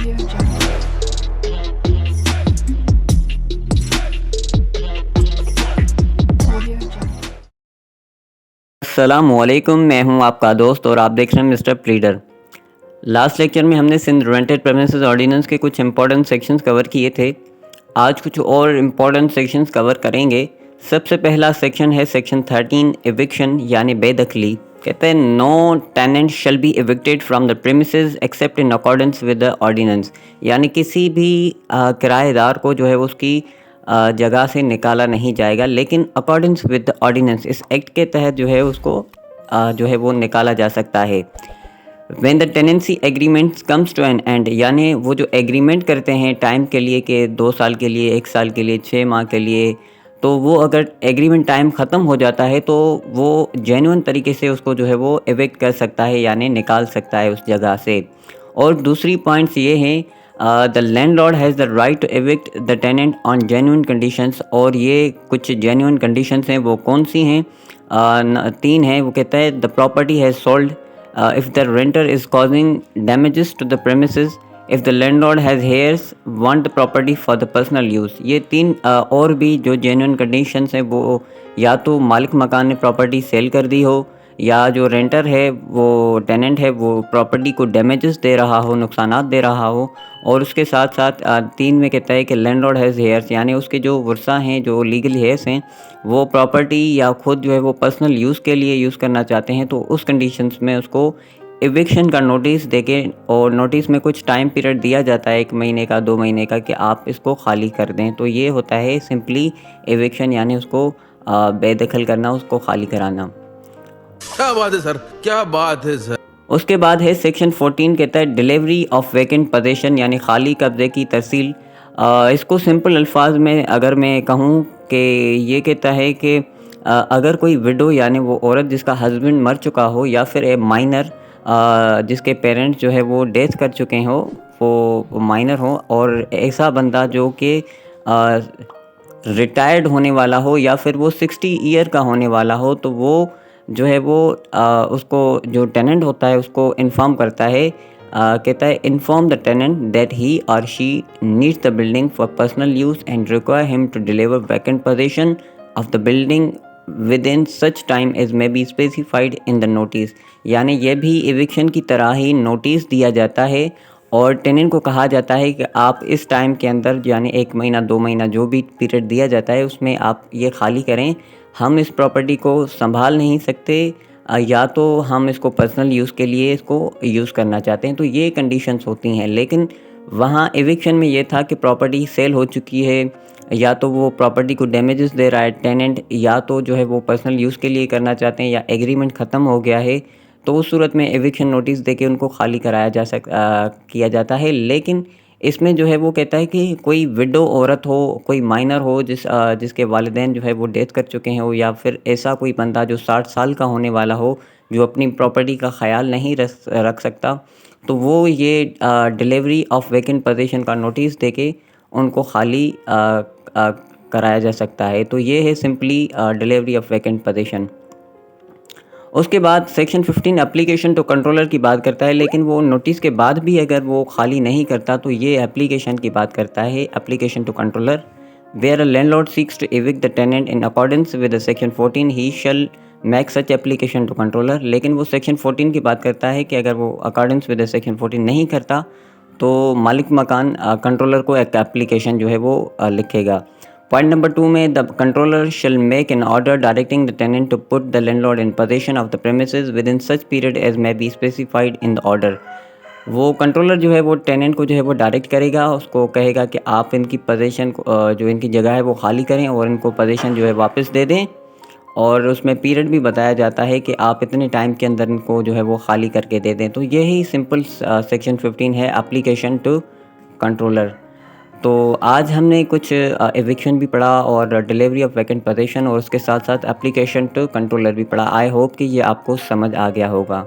Audio Jungle. Audio Jungle. अस्सलामुअलैकुम, मैं हूं आपका दोस्त और आप देख रहे हैं मिस्टर प्लीडर। लास्ट लेक्चर में हमने सिंध रेंटेड प्रेमिसेस ऑर्डिनेंस के कुछ इंपॉर्टेंट सेक्शंस कवर किए थे। आज कुछ और इम्पॉर्टेंट सेक्शंस कवर करेंगे। सबसे पहला सेक्शन है सेक्शन 13 एविक्शन यानी बेदखली। कहते हैं no tenant shall be evicted from the premises except in accordance with the ordinance, यानी किसी भी किराएदार को जो है वो उसकी जगह से निकाला नहीं जाएगा, लेकिन अकॉर्डेंस विद द ऑर्डिनेंस इस एक्ट के तहत जो है उसको जो है वो निकाला जा सकता है। When the tenancy agreement comes to an end, यानी वो जो एग्रीमेंट करते हैं टाइम के लिए कि 2 साल के लिए, 1 साल के लिए, 6 माह के लिए, तो वो अगर एग्रीमेंट टाइम ख़त्म हो जाता है तो वो जेन्युइन तरीके से उसको जो है वो एविक्ट कर सकता है, यानी निकाल सकता है उस जगह से। और दूसरी पॉइंट्स ये हैं, the landlord has the right to evict the tenant on genuine conditions, और ये कुछ जेन्युइन कंडीशंस हैं, वो कौन सी हैं? 3 हैं। वो कहता है the property has sold, if the renter is causing damages to the premises, if the landlord has heirs want the property for the personal use। ये 3 और भी जो जेन्युइन कंडीशंस हैं, वो या तो मालिक मकान ने प्रॉपर्टी सेल कर दी हो, या जो रेंटर है वो टेनेंट है वो प्रॉपर्टी को डैमेजेस दे रहा हो, नुकसानात दे रहा हो। और उसके साथ साथ 3 में कहता है कि लैंडलॉर्ड हैज़ हेयर्स, यानी उसके जो वर्सा हैं, जो लीगल हेयर्स हैं, वो प्रॉपर्टी या खुद जो है वो पर्सनल यूज़ के लिए यूज़ करना चाहते हैं, तो उस कंडीशंस में उसको एविक्शन का नोटिस देके, और नोटिस में कुछ टाइम पीरियड दिया जाता है 1 महीने का, 2 महीने का, कि आप इसको खाली कर दें। तो ये होता है सिंपली एविक्शन, यानी उसको बेदखल करना, उसको खाली कराना। क्या बात है सर, क्या बात है सर। उसके बाद है सेक्शन 14, कहता है डिलीवरी ऑफ वैकेंट पोजीशन, यानी खाली कब्जे की तरसील। इसको सिंपल अल्फाज में अगर मैं कहूँ कि ये कहता है कि अगर कोई विडो यानी वो औरत जिसका हस्बैंड मर चुका हो, या फिर ए माइनर जिसके पेरेंट्स जो है वो डेथ कर चुके हों, वो माइनर हो, और ऐसा बंदा जो कि रिटायर्ड होने वाला हो, या फिर वो 60 ईयर का होने वाला हो, तो वो जो है वो उसको जो टेनेंट होता है उसको इन्फॉर्म करता है। कहता है inform the tenant that he और she needs the building for personal use and require him to deliver vacant position of the building within such time as may be specified in the notice, यानी यह भी eviction की तरह ही notice दिया जाता है, और टेनेंट को कहा जाता है कि आप इस टाइम के अंदर, यानी 1 महीना 2 महीना जो भी पीरियड दिया जाता है, उसमें आप ये खाली करें। हम इस प्रॉपर्टी को संभाल नहीं सकते, या तो हम इसको पर्सनल यूज़ के लिए इसको यूज़ करना चाहते हैं, तो ये कंडीशंस होती हैं। लेकिन वहाँ एविक्शन में ये था कि प्रॉपर्टी सेल हो चुकी है, या तो वो प्रॉपर्टी को डैमेजेस दे रहा है टेनेंट, या तो जो है वो पर्सनल यूज़ के लिए करना चाहते हैं, या एग्रीमेंट ख़त्म हो गया है, तो उस सूरत में एविक्शन नोटिस देके उनको खाली कराया किया जाता है। लेकिन इसमें जो है वो कहता है कि कोई विडो औरत हो, कोई माइनर हो जिसके वालिदैन जो है वो डेथ कर चुके हों, या फिर ऐसा कोई बंदा जो 60 साल का होने वाला हो, जो अपनी प्रॉपर्टी का ख़याल नहीं रख सकता, तो वो ये डिलीवरी ऑफ वैकेंट पोजीशन का नोटिस देके उनको खाली कराया जा सकता है। तो ये है simply delivery of vacant position. उसके बाद सेक्शन 15 एप्लीकेशन टू कंट्रोलर की बात करता है, लेकिन वो नोटिस के बाद भी अगर वो खाली नहीं करता तो ये एप्लीकेशन की बात करता है, application to controller. Where a landlord seeks to evict the tenant in accordance with section 14 he shall make such application to controller. लेकिन वो सेक्शन 14 की बात करता है कि अगर वो अकॉर्डेंस विद सेक्शन 14 नहीं करता तो मालिक मकान कंट्रोलर को एक एप्लीकेशन जो है वो लिखेगा। पॉइंट नंबर 2 में the controller shall make an order directing the tenant to put the landlord in position of the premises within such period as may be specified in the order. वो controller जो है वो tenant को जो है वो direct करेगा, उसको कहेगा कि आप इनकी पोजीशन को जो इनकी जगह है वो खाली करें और इनको पोजीशन जो है वापस दे दें, और उसमें पीरियड भी बताया जाता है कि आप इतने टाइम के अंदर इनको जो है वो खाली करके दे दें। तो यही सिंपल सेक्शन 15 है, एप्लीकेशन टू कंट्रोलर। तो आज हमने कुछ एविक्शन भी पढ़ा और डिलीवरी ऑफ वैकेंट पोजीशन, और उसके साथ साथ एप्लीकेशन टू कंट्रोलर भी पढ़ा। आई होप कि ये आपको समझ आ गया होगा।